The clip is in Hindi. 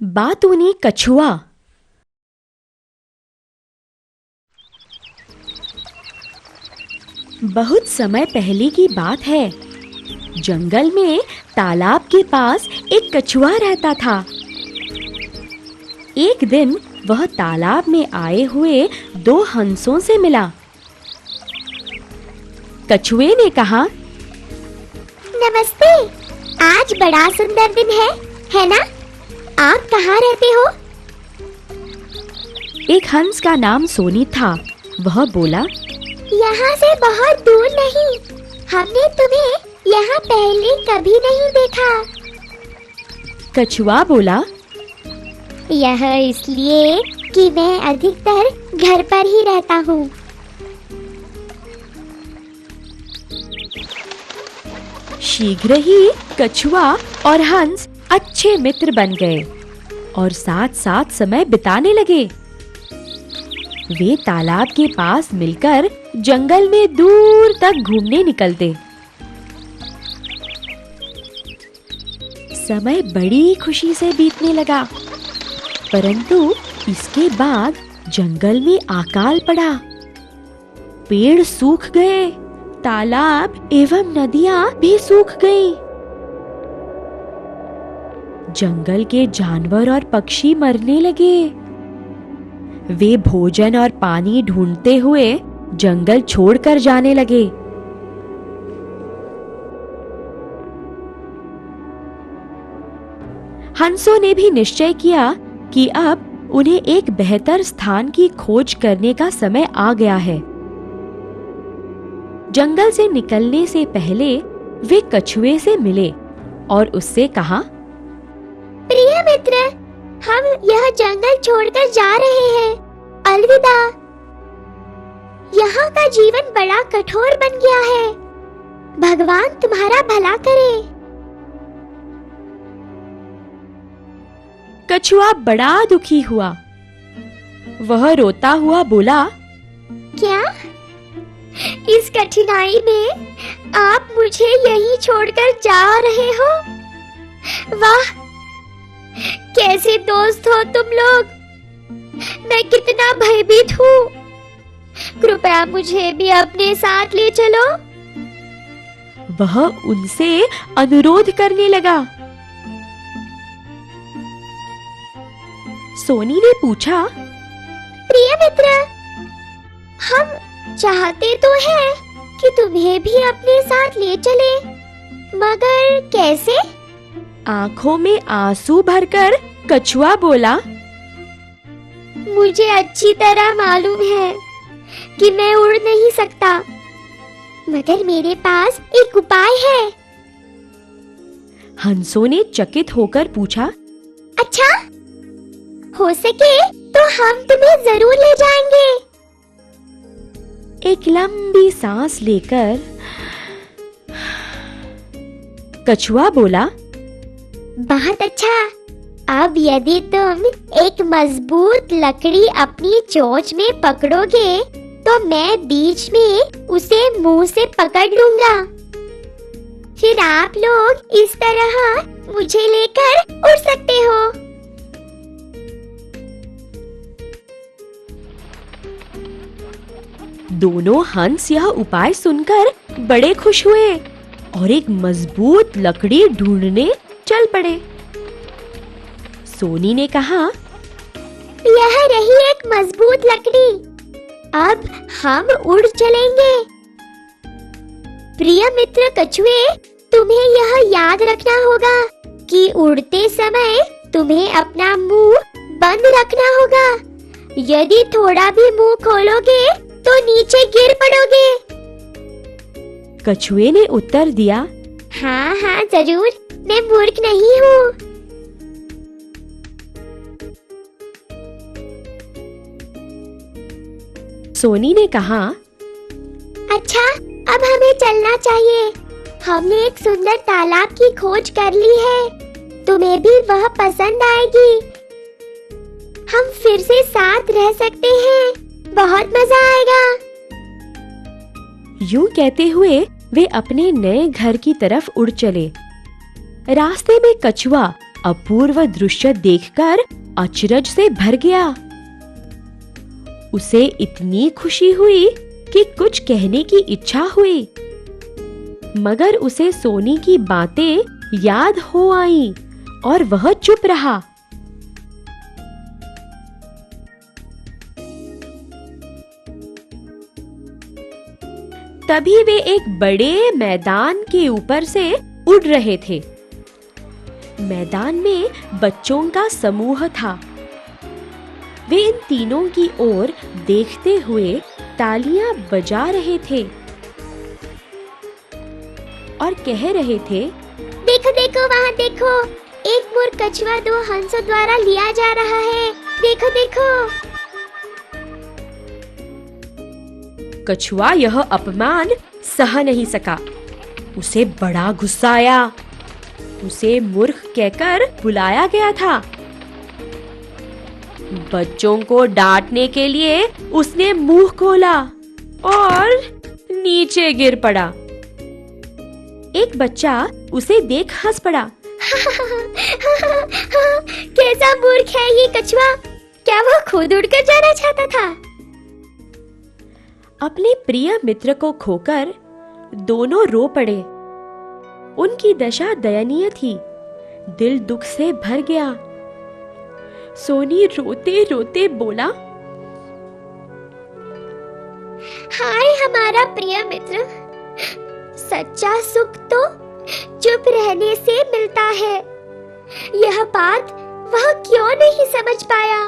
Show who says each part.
Speaker 1: बातूनी कछुआ। बहुत समय पहले की बात है। जंगल में तालाब के पास एक कछुआ रहता था। एक दिन वह तालाब में आए हुए दो हंसों से मिला। कछुए ने कहा,
Speaker 2: नमस्ते, आज बड़ा सुंदर दिन है ना? आप कहाँ रहते हो?
Speaker 1: एक हंस का नाम सोनी था। वह बोला,
Speaker 2: यहाँ से बहुत दूर नहीं। हमने तुम्हें यहाँ पहले कभी नहीं देखा।
Speaker 1: कछुआ बोला,
Speaker 2: यह इसलिए कि मैं अधिकतर घर पर ही रहता हूँ।
Speaker 1: शीघ्र ही कछुआ और हंस अच्छे मित्र बन गए और साथ साथ समय बिताने लगे। वे तालाब के पास मिलकर जंगल में दूर तक घूमने निकलते। समय बड़ी खुशी से बीतने लगा, परंतु इसके बाद जंगल में अकाल पड़ा। पेड़ सूख गए, तालाब एवं नदियां भी सूख गईं। जंगल के जानवर और पक्षी मरने लगे। वे भोजन और पानी ढूंढते हुए जंगल छोड़कर जाने लगे। हंसों ने भी निश्चय किया कि अब उन्हें एक बेहतर स्थान की खोज करने का समय आ गया है। जंगल से निकलने से पहले वे कछुए से मिले और उससे कहा,
Speaker 2: प्रिय मित्र, हम यह जंगल छोड़कर जा रहे हैं। अलविदा। यहाँ का जीवन बड़ा कठोर बन गया है। भगवान तुम्हारा भला करे।
Speaker 1: कछुआ बड़ा दुखी हुआ। वह रोता हुआ बोला,
Speaker 2: क्या इस कठिनाई में आप मुझे यहीं छोड़कर जा रहे हो? वाह, कैसे दोस्त हो तुम लोग। मैं कितना भयभीत हूँ। कृपया मुझे भी अपने साथ ले चलो।
Speaker 1: वह उनसे अनुरोध करने लगा। सोनी ने पूछा,
Speaker 2: प्रिय मित्र, हम चाहते तो हैं कि तुम्हें भी अपने साथ ले चले, मगर कैसे?
Speaker 1: आंखों में आंसू भरकर कछुआ बोला,
Speaker 2: मुझे अच्छी तरह मालूम है कि मैं उड़ नहीं सकता, मगर मेरे पास एक उपाय है।
Speaker 1: हंसों ने चकित होकर पूछा,
Speaker 2: अच्छा, हो सके तो हम तुम्हें जरूर ले जाएंगे।
Speaker 1: एक लंबी सांस लेकर कछुआ बोला,
Speaker 2: बहुत अच्छा। अब यदि तुम एक मजबूत लकड़ी अपनी चोंच में पकड़ोगे तो मैं बीच में उसे मुंह से पकड़ लूंगा। फिर आप लोग इस तरह मुझे लेकर उड़ सकते हो।
Speaker 1: दोनों हंस यह उपाय सुनकर बड़े खुश हुए और एक मजबूत लकड़ी ढूंढने चल पड़े। सोनी ने कहा,
Speaker 2: यह रही एक मजबूत लकड़ी। अब हम उड़ चलेंगे। प्रिय मित्र कछुए, तुम्हें यह याद रखना होगा कि उड़ते समय तुम्हें अपना मुंह बंद रखना होगा। यदि थोड़ा भी मुंह खोलोगे तो नीचे गिर पड़ोगे।
Speaker 1: कछुए ने उत्तर दिया,
Speaker 2: हाँ हाँ जरूर, मैं मूर्ख नहीं हूँ।
Speaker 1: सोनी ने कहा,
Speaker 2: अच्छा, अब हमें चलना चाहिए। हमने एक सुंदर तालाब की खोज कर ली है। तुम्हें भी वह पसंद आएगी। हम फिर से साथ रह सकते हैं। बहुत मजा आएगा।
Speaker 1: यूं कहते हुए वे अपने नए घर की तरफ उड़ चले। रास्ते में कछुआ अपूर्व दृश्य देखकर अचरज से भर गया। उसे इतनी खुशी हुई कि कुछ कहने की इच्छा हुई, मगर उसे सोनी की बातें याद हो आईं और वह चुप रहा। तभी वे एक बड़े मैदान के ऊपर से उड़ रहे थे। मैदान में बच्चों का समूह था। वे इन तीनों की ओर देखते हुए तालियां बजा रहे थे और कह रहे थे,
Speaker 2: देखो देखो वहाँ देखो, एक मूर्ख कछुआ 2 हंसों द्वारा लिया जा रहा है। देखो देखो।
Speaker 1: कछुआ यह अपमान सह नहीं सका। उसे बड़ा गुस्सा आया। उसे मूर्ख कहकर बुलाया गया था। बच्चों को डांटने के लिए उसने मुंह खोला और नीचे गिर पड़ा। एक बच्चा उसे देख हंस पड़ा।
Speaker 2: कैसा मूर्ख है ये कछुआ, क्या वह खुद उड़कर जाना चाहता था?
Speaker 1: अपने प्रिय मित्र को खोकर दोनों रो पड़े। उनकी दशा दयनीय थी। दिल दुख से भर गया। सोनी रोते रोते बोला,
Speaker 2: हाय हमारा प्रिय मित्र, सच्चा सुख तो चुप रहने से मिलता है। यह बात वह क्यों नहीं समझ पाया?